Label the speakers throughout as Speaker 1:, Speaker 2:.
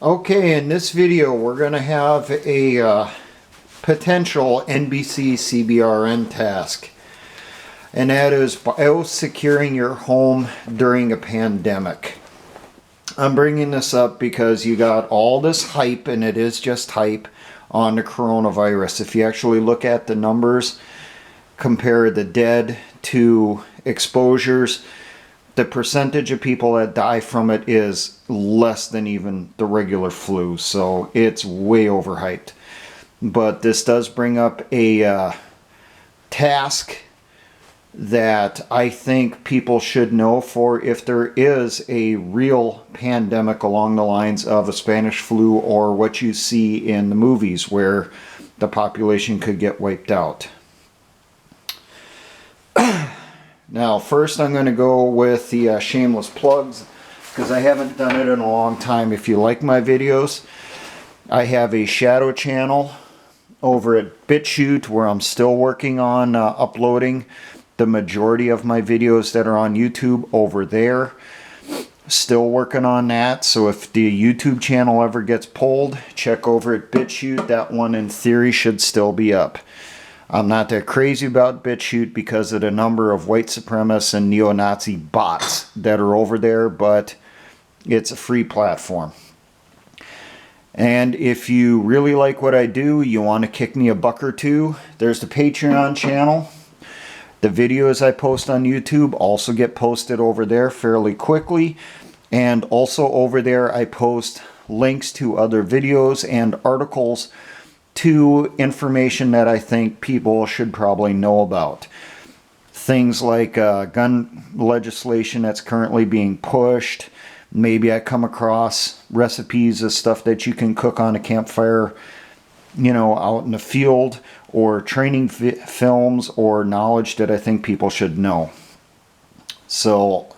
Speaker 1: Okay, in this video we're going to have a potential NBC CBRN task, and that is biosecuring your home during a pandemic. I'm bringing this up because you got all this hype, and it is just hype, on the coronavirus. If you actually look at the numbers, compare the dead to exposures, the percentage of people that die from it is less than even the regular flu, so it's way overhyped. But this does bring up a task that I think people should know for if there is a real pandemic along the lines of a Spanish flu or what you see in the movies where the population could get wiped out. Now, first I'm going to go with the shameless plugs, because I haven't done it in a long time. If you like my videos, I have a shadow channel over at BitChute where I'm still working on uploading the majority of my videos that are on YouTube over there. Still working on that, so if the YouTube channel ever gets pulled, check over at BitChute. That one in theory should still be up. I'm not that crazy about BitChute because of the number of white supremacist and neo-Nazi bots that are over there, but it's a free platform. And if you really like what I do, you want to kick me a buck or two, there's the Patreon channel. The videos I post on YouTube also get posted over there fairly quickly. And also over there I post links to other videos and articles to information that I think people should probably know about. Things like gun legislation that's currently being pushed. Maybe I come across recipes of stuff that you can cook on a campfire, you know, out in the field, or training films or knowledge that I think people should know. So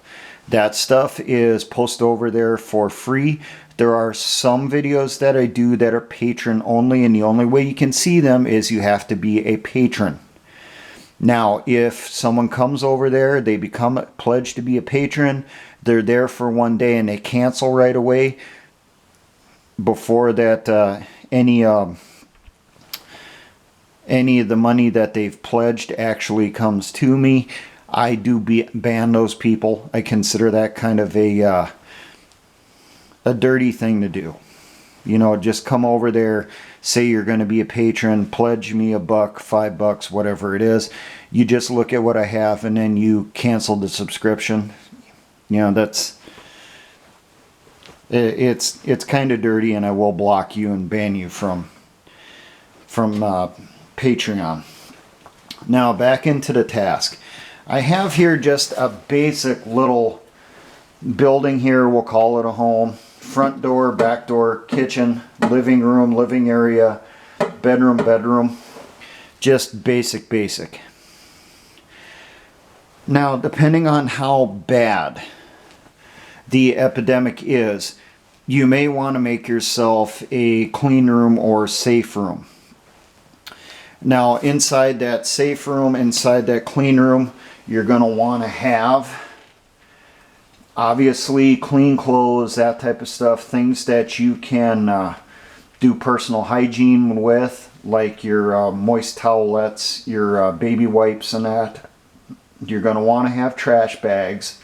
Speaker 1: that stuff is posted over there for free. There are some videos that I do that are patron only, and the only way you can see them is you have to be a patron. Now, if someone comes over there, they become pledged to be a patron, they're there for one day and they cancel right away before that any of the money that they've pledged actually comes to me, I do ban those people. I consider that kind of a dirty thing to do. You know, just come over there, say you're going to be a patron, pledge me $1, $5, whatever it is. You just look at what I have and then you cancel the subscription. You know, it's kind of dirty, and I will block you and ban you from Patreon. Now back into the task. I have here just a basic little building here. We'll call it a home. Front door, back door, kitchen, living room, living area, bedroom. Just basic. Now, depending on how bad the epidemic is, you may want to make yourself a clean room or safe room. Now, inside that safe room, inside that clean room, you're going to want to have, obviously, clean clothes, that type of stuff, things that you can do personal hygiene with, like your moist towelettes, your baby wipes and that. You're going to want to have trash bags.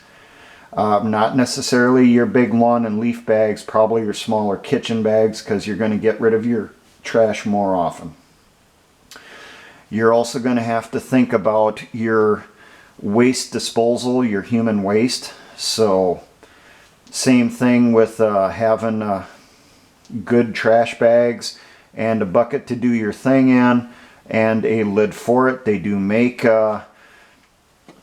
Speaker 1: Not necessarily your big lawn and leaf bags, probably your smaller kitchen bags, because you're going to get rid of your trash more often. You're also going to have to think about your waste disposal, your human waste. So same thing with having good trash bags and a bucket to do your thing in and a lid for it. They do make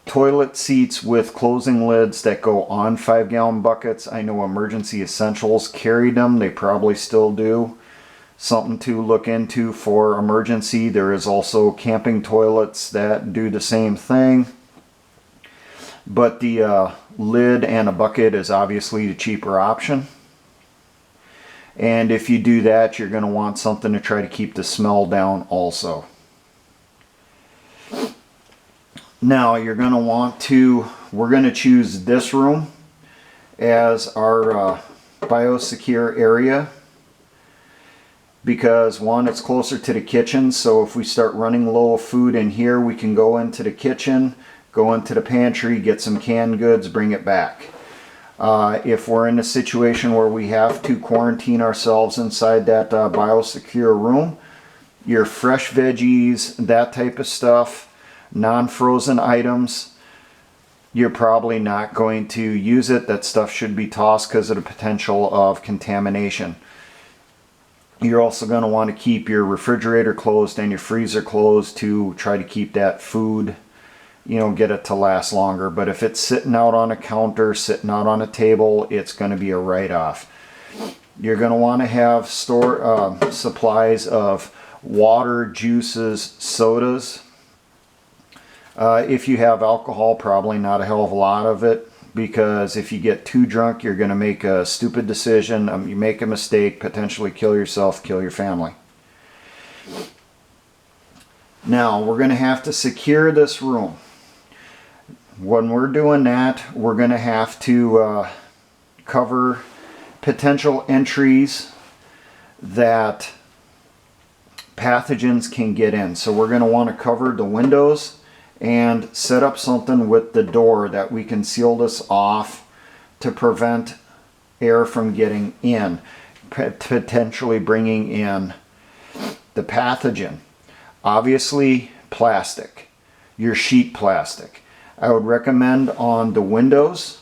Speaker 1: toilet seats with closing lids that go on 5-gallon buckets. I know Emergency Essentials carried them. They probably still do. Something to look into for emergency. There is also camping toilets that do the same thing. But the lid and a bucket is obviously the cheaper option. And if you do that, you're going to want something to try to keep the smell down also. Now you're going to want to, we're going to choose this room as our biosecure area. because one, it's closer to the kitchen, so if we start running low of food in here, we can go into the kitchen, go into the pantry, get some canned goods, bring it back. If we're in a situation where we have to quarantine ourselves inside that biosecure room, your fresh veggies, that type of stuff, non-frozen items, you're probably not going to use it. That stuff should be tossed because of the potential of contamination. You're also going to want to keep your refrigerator closed and your freezer closed to try to keep that food, you know, get it to last longer. But if it's sitting out on a counter, sitting out on a table, it's going to be a write-off. You're going to want to have supplies of water, juices, sodas. If you have alcohol, probably not a hell of a lot of it, because if you get too drunk, you're going to make a stupid decision. You make a mistake, potentially kill yourself, kill your family. Now, we're going to have to secure this room. When we're doing that, we're going to have to cover potential entries that pathogens can get in. So we're going to want to cover the windows and set up something with the door that we can seal this off to prevent air from getting in, potentially bringing in the pathogen. Obviously, plastic, your sheet plastic. I would recommend on the windows,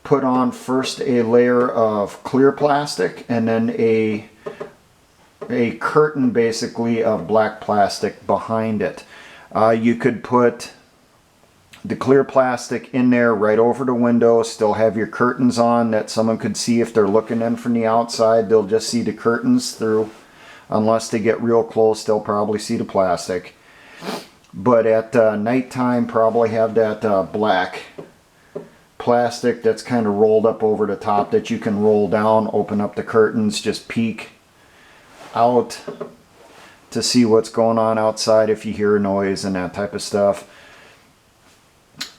Speaker 1: put on first a layer of clear plastic and then a curtain basically of black plastic behind it. You could put the clear plastic in there right over the window, still have your curtains on that someone could see if they're looking in from the outside. They'll just see the curtains through. Unless they get real close, they'll probably see the plastic. But at nighttime, probably have that black plastic that's kind of rolled up over the top that you can roll down, open up the curtains, just peek out to see what's going on outside if you hear a noise and that type of stuff,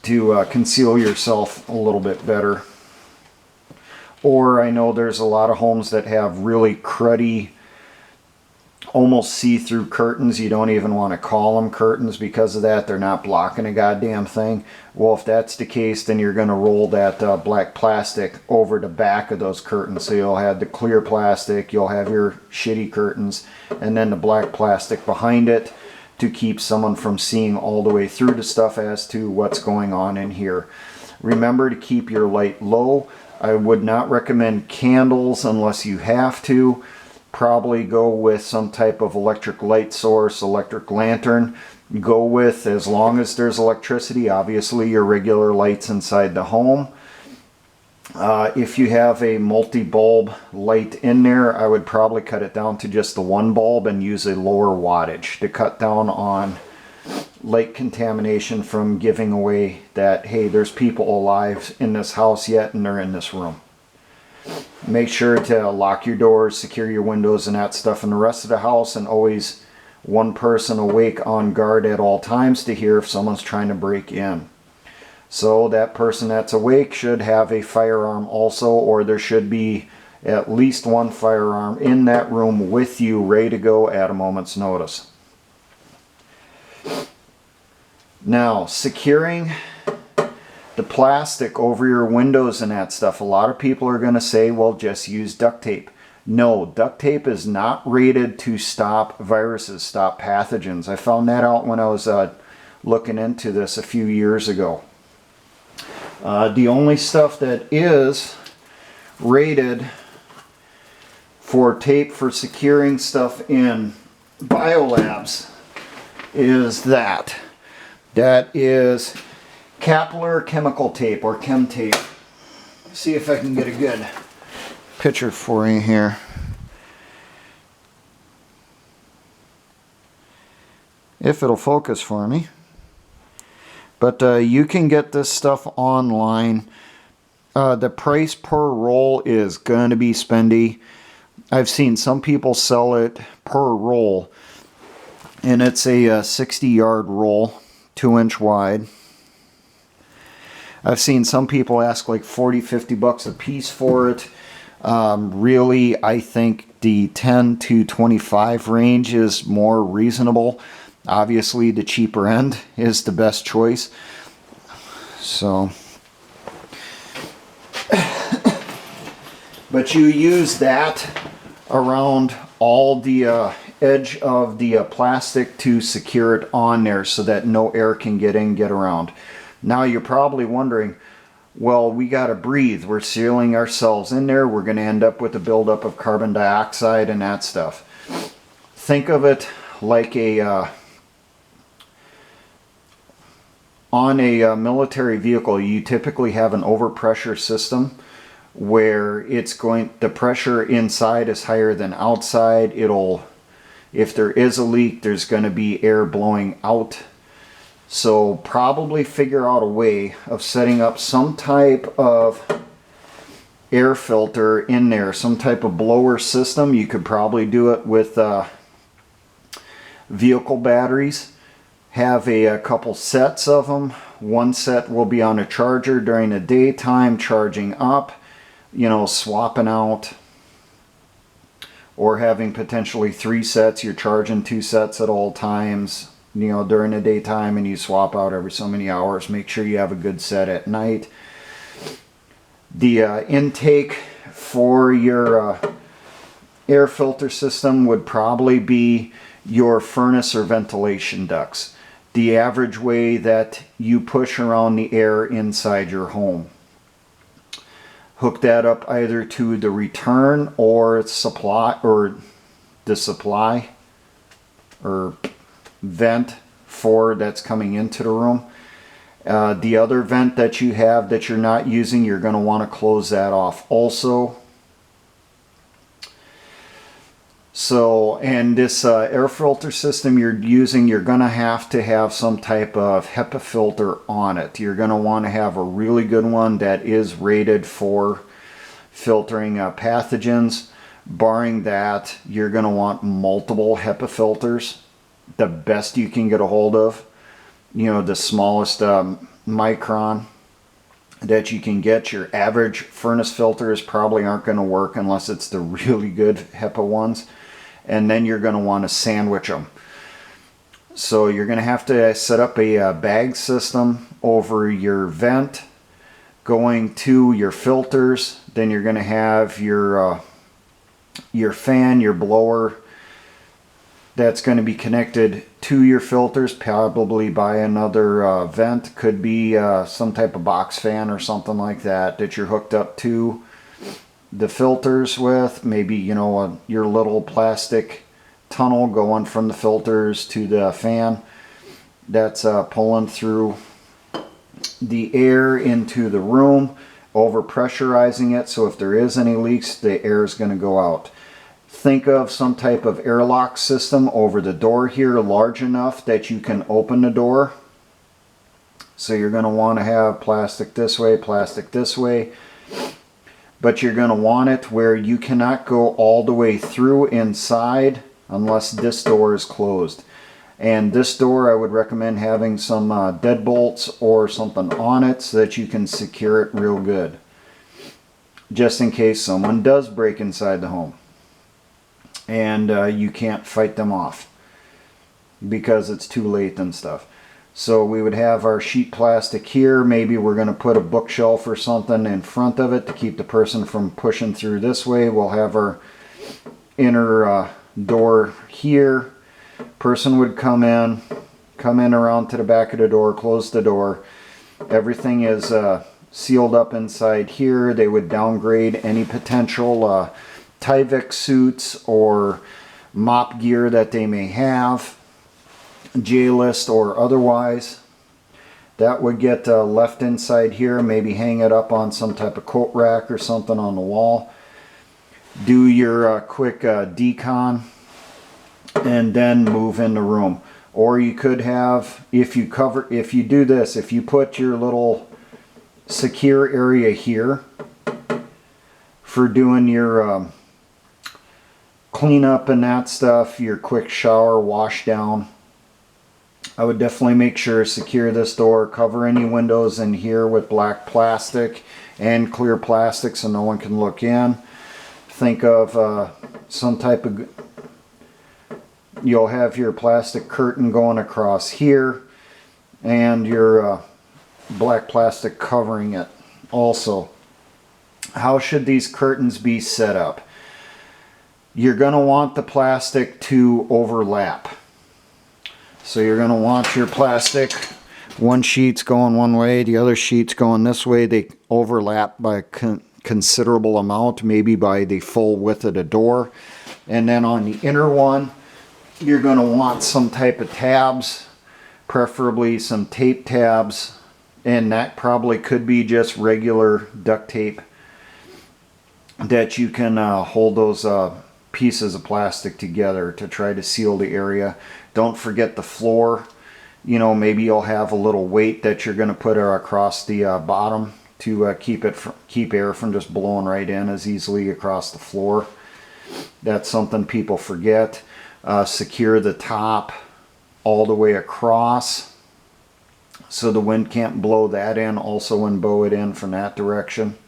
Speaker 1: to conceal yourself a little bit better. Or I know there's a lot of homes that have really cruddy, almost see-through curtains. You don't even want to call them curtains because of that. They're not blocking a goddamn thing. Well, if that's the case, then you're going to roll that black plastic over the back of those curtains. So you'll have the clear plastic, you'll have your shitty curtains, and then the black plastic behind it to keep someone from seeing all the way through the stuff as to what's going on in here. Remember to keep your light low. I would not recommend candles unless you have to. Probably go with some type of electric light source, electric lantern. Go with, as long as there's electricity, obviously your regular lights inside the home. If you have a multi-bulb light in there, I would probably cut it down to just the one bulb and use a lower wattage to cut down on light contamination from giving away that, hey, there's people alive in this house yet and they're in this room. Make sure to lock your doors, secure your windows and that stuff in the rest of the house, and always one person awake on guard at all times to hear if someone's trying to break in. So that person that's awake should have a firearm also, or there should be at least one firearm in that room with you, ready to go at a moment's notice. Now, securing the plastic over your windows and that stuff. A lot of people are going to say, well, just use duct tape. No, duct tape is not rated to stop viruses, stop pathogens. I found that out when I was looking into this a few years ago. The only stuff that is rated for tape for securing stuff in biolabs is that. That is capillary chemical tape, or chem tape. See if I can get a good picture for you here. If it'll focus for me. But you can get this stuff online. The price per roll is going to be spendy. I've seen some people sell it per roll, and it's a 60-yard roll, 2-inch wide. I've seen some people ask like $40-50 a piece for it. Really, I think the 10 to 25 range is more reasonable. Obviously, the cheaper end is the best choice. So, but you use that around all the edge of the plastic to secure it on there so that no air can get in, get around. Now you're probably wondering, well, we got to breathe. We're sealing ourselves in there. We're going to end up with a buildup of carbon dioxide and that stuff. Think of it like on a military vehicle, you typically have an overpressure system where the pressure inside is higher than outside. If there is a leak, there's going to be air blowing out. So probably figure out a way of setting up some type of air filter in there, some type of blower system. You could probably do it with vehicle batteries. Have a couple sets of them. One set will be on a charger during the daytime, charging up, swapping out, or having potentially 3 sets. You're charging 2 sets at all times, during the daytime, and you swap out every so many hours. Make sure you have a good set at night. The intake for your air filter system would probably be your furnace or ventilation ducts. The average way that you push around the air inside your home. Hook that up either to the return or supply, or the supply or vent that's coming into the room. The other vent that you have that you're not using, you're going to want to close that off also. So, and this air filter system you're using, you're going to have some type of HEPA filter on it. You're going to want to have a really good one that is rated for filtering pathogens. Barring that, you're going to want multiple HEPA filters. The best you can get a hold of, the smallest micron that you can get. Your average furnace filters probably aren't going to work unless it's the really good HEPA ones. And then you're going to want to sandwich them. So you're going to have to set up a bag system over your vent going to your filters. Then you're going to have your fan, your blower, that's going to be connected to your filters, probably by another vent. Could be some type of box fan or something like that you're hooked up to the filters with. Maybe, your little plastic tunnel going from the filters to the fan that's pulling through the air into the room, over pressurizing it, so if there is any leaks, the air is going to go out. Think of some type of airlock system over the door here, large enough that you can open the door. So you're going to want to have plastic this way, but you're going to want it where you cannot go all the way through inside unless this door is closed. And this door, I would recommend having some deadbolts or something on it so that you can secure it real good, just in case someone does break inside the home and you can't fight them off because it's too late and stuff. So we would have our sheet plastic here. Maybe we're going to put a bookshelf or something in front of it to keep the person from pushing through this way. We'll have our inner door here. Person would come in around to the back of the door, close the door. Everything is sealed up inside here. They would downgrade any potential Tyvek suits or mop gear that they may have, J-list or otherwise. That would get left inside here. Maybe hang it up on some type of coat rack or something on the wall. Do your quick decon and then move in the room. Or you could have, if you do this, if you put your little secure area here for doing your cleanup and that stuff, your quick shower, wash down, I would definitely make sure to secure this door, cover any windows in here with black plastic and clear plastic so no one can look in. think of some type of, you'll have your plastic curtain going across here and your black plastic covering it also. How should these curtains be set up? You're going to want the plastic to overlap. So you're going to want your plastic, one sheet's going one way, the other sheet's going this way. They overlap by a considerable amount, maybe by the full width of the door. And then on the inner one, you're going to want some type of tabs, preferably some tape tabs, and that probably could be just regular duct tape that you can hold those pieces of plastic together to try to seal the area. Don't forget the floor. You know, maybe you'll have a little weight that you're going to put across the bottom to keep air from just blowing right in as easily across the floor. That's something people forget. Secure the top all the way across so the wind can't blow that in. Also bow it in from that direction.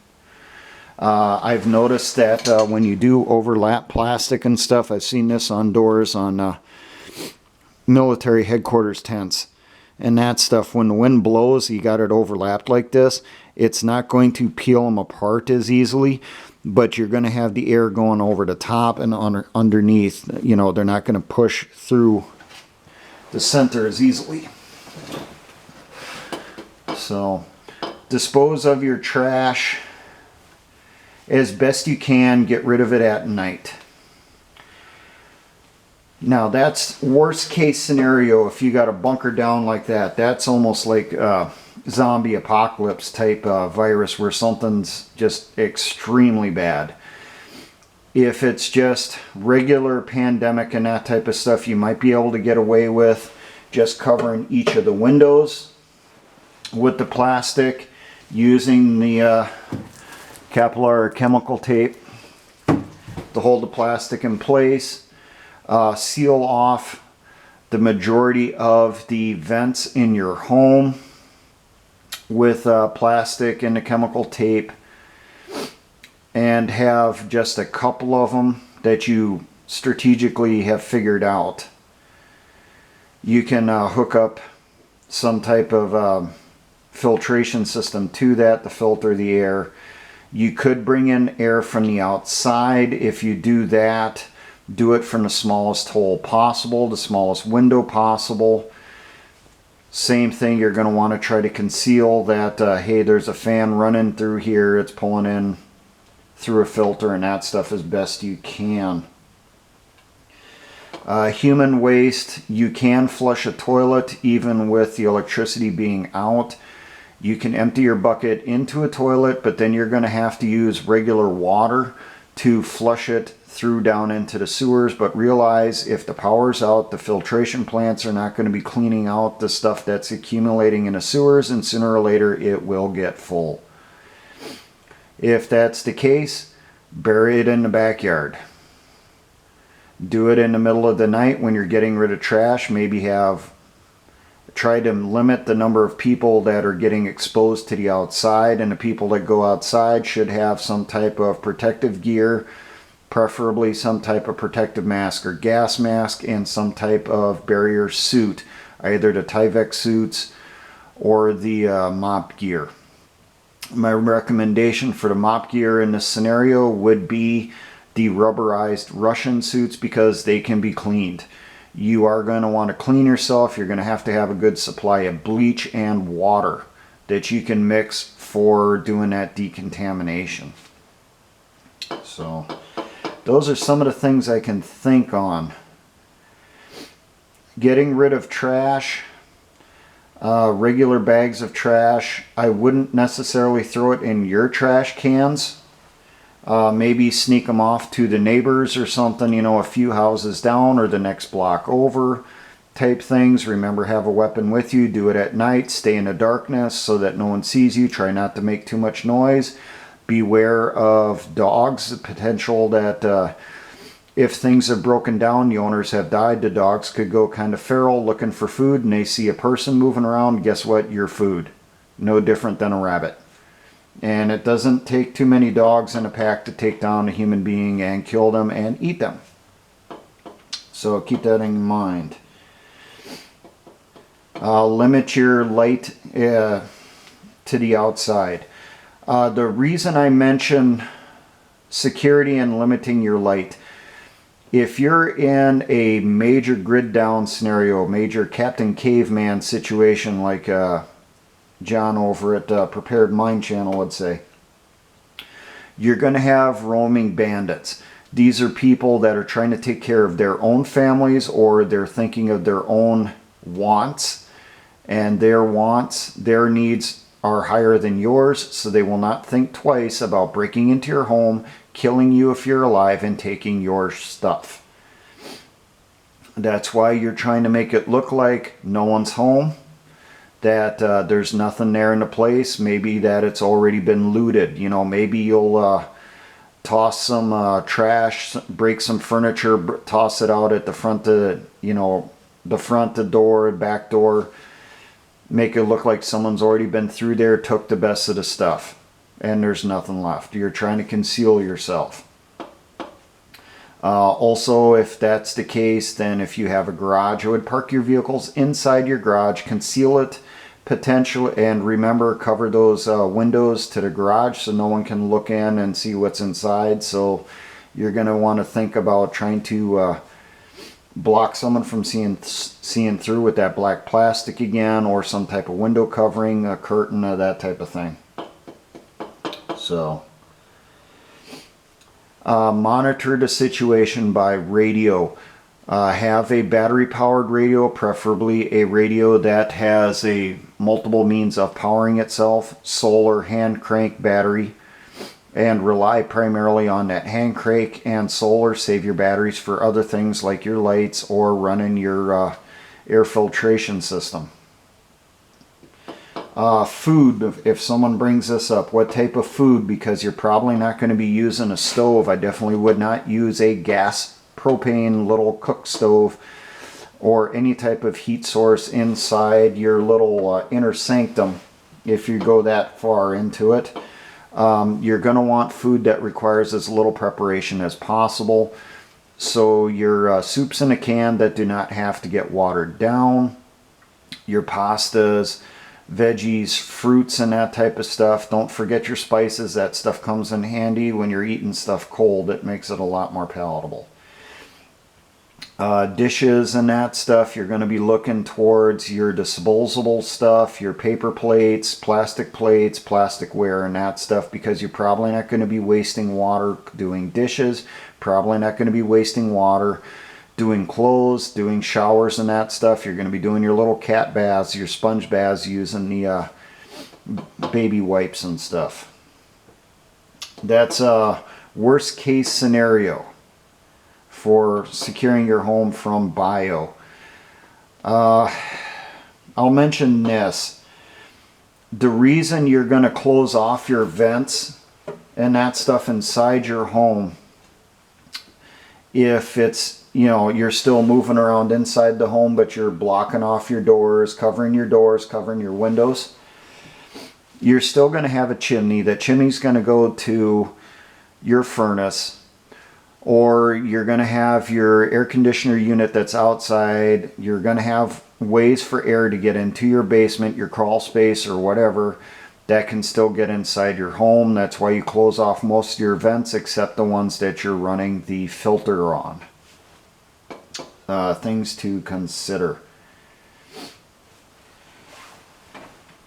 Speaker 1: I've noticed that when you do overlap plastic and stuff, I've seen this on doors on military headquarters tents and that stuff. When the wind blows, you got it overlapped like this, it's not going to peel them apart as easily, but you're going to have the air going over the top and underneath. You know, they're not going to push through the center as easily. So dispose of your trash as best you can. Get rid of it at night. Now that's worst case scenario. If you got a bunker down like that, that's almost like zombie apocalypse type virus where something's just extremely bad. If it's just regular pandemic and that type of stuff, you might be able to get away with just covering each of the windows with the plastic, using the capillary chemical tape to hold the plastic in place. Seal off the majority of the vents in your home with plastic and the chemical tape, and have just a couple of them that you strategically have figured out. You can hook up some type of filtration system to that to filter the air. You could bring in air from the outside. If you do that, do it from the smallest hole possible, the smallest window possible. Same thing, you're going to want to try to conceal that, hey, there's a fan running through here, it's pulling in through a filter, and that stuff as best you can. Human waste, you can flush a toilet even with the electricity being out. You can empty your bucket into a toilet, but then you're going to have to use regular water to flush it through down into the sewers. But realize if the power's out, the filtration plants are not going to be cleaning out the stuff that's accumulating in the sewers, and sooner or later it will get full. If that's the case, bury it in the backyard. Do it in the middle of the night when you're getting rid of trash. Maybe try to limit the number of people that are getting exposed to the outside, and the people that go outside should have some type of protective gear, preferably some type of protective mask or gas mask, and some type of barrier suit, either the Tyvek suits or the mop gear. My recommendation for the mop gear in this scenario would be the rubberized Russian suits, because they can be cleaned. You are going to want to clean yourself. You're going to have a good supply of bleach and water that you can mix for doing that decontamination. So those are some of the things I can think on. Getting rid of trash, regular bags of trash, I wouldn't necessarily throw it in your trash cans. Maybe sneak them off to the neighbors or something, you know, a few houses down or the next block over type things. Remember, have a weapon with you. Do it at night. Stay in the darkness so that no one sees you. Try not to make too much noise. Beware of dogs. The potential that if things have broken down, the owners have died, the dogs could go kind of feral looking for food, and they see a person moving around. Guess what? Your food. No different than a rabbit. And it doesn't take too many dogs in a pack to take down a human being and kill them and eat them. So keep that in mind. Limit your light to the outside. The reason I mention security and limiting your light, if you're in a major grid down scenario, major Captain Caveman situation like John over at Prepared Mind Channel would say, you're going to have roaming bandits. These are people that are trying to take care of their own families, or they're thinking of their own wants, and their needs are higher than yours, so they will not think twice about breaking into your home, killing you if you're alive, and taking your stuff. That's why you're trying to make it look like no one's home, that there's nothing there in the place, maybe that it's already been looted. You know, maybe you'll toss some trash, break some furniture, toss it out at the front of, you know, the front, the door, back door, make it look like someone's already been through there, took the best of the stuff, and there's nothing left. You're trying to conceal yourself. Also, if that's the case, then if you have a garage, I would park your vehicles inside your garage, conceal it potentially, and remember, cover those windows to the garage so no one can look in and see what's inside. So you're going to want to think about trying to block someone from seeing through with that black plastic again, or some type of window covering, a curtain, that type of thing. So monitor the situation by radio. Have a battery powered radio, preferably a radio that has a multiple means of powering itself, solar, hand crank, battery, and rely primarily on that hand crank and solar. Save your batteries for other things like your lights or running your air filtration system. Food, if someone brings this up, what type of food, because you're probably not going to be using a stove. I definitely would not use a gas propane little cook stove or any type of heat source inside your little inner sanctum if you go that far into it. You're going to want food that requires as little preparation as possible. So your soups in a can that do not have to get watered down, your pastas, veggies, fruits, and that type of stuff. Don't forget your spices. That stuff comes in handy when you're eating stuff cold. It makes it a lot more palatable. Dishes and that stuff, you're going to be looking towards your disposable stuff, your paper plates, plasticware, and that stuff, because you're probably not going to be wasting water doing dishes, probably not going to be wasting water doing clothes, doing showers and that stuff. You're going to be doing your little cat baths, your sponge baths, using the baby wipes and stuff. That's a worst case scenario for securing your home from bio. I'll mention this. The reason you're going to close off your vents and that stuff inside your home, if it's, you know, you're still moving around inside the home, but you're blocking off your doors, covering your windows, you're still going to have a chimney. That chimney's going to go to your furnace, or you're going to have your air conditioner unit that's outside. You're going to have ways for air to get into your basement, your crawl space, or whatever that can still get inside your home. That's why you close off most of your vents except the ones that you're running the filter on. Things to consider.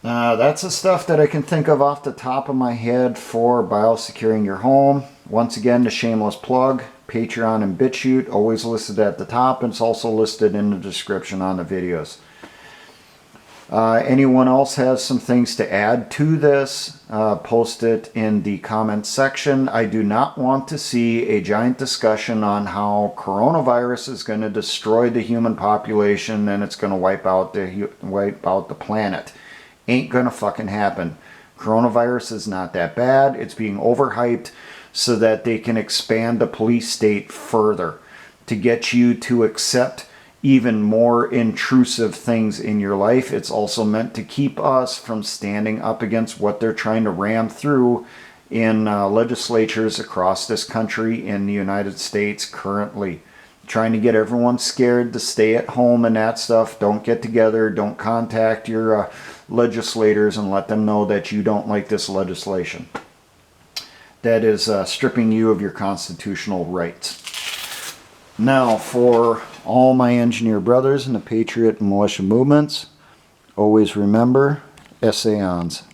Speaker 1: That's the stuff that I can think of off the top of my head for biosecuring your home. Once again, the shameless plug, Patreon and BitChute, always listed at the top, and it's also listed in the description on the videos. Anyone else has some things to add to this, post it in the comments section. I do not want to see a giant discussion on how coronavirus is going to destroy the human population and it's going to wipe out the planet. Ain't gonna fucking happen. Coronavirus is not that bad. It's being overhyped so that they can expand the police state further to get you to accept even more intrusive things in your life. It's also meant to keep us from standing up against what they're trying to ram through in legislatures across this country in the United States currently. Trying to get everyone scared to stay at home and that stuff. Don't get together. Don't contact your legislators and let them know that you don't like this legislation. That is stripping you of your constitutional rights. Now, for all my engineer brothers in the Patriot and militia movements, always remember, essayons.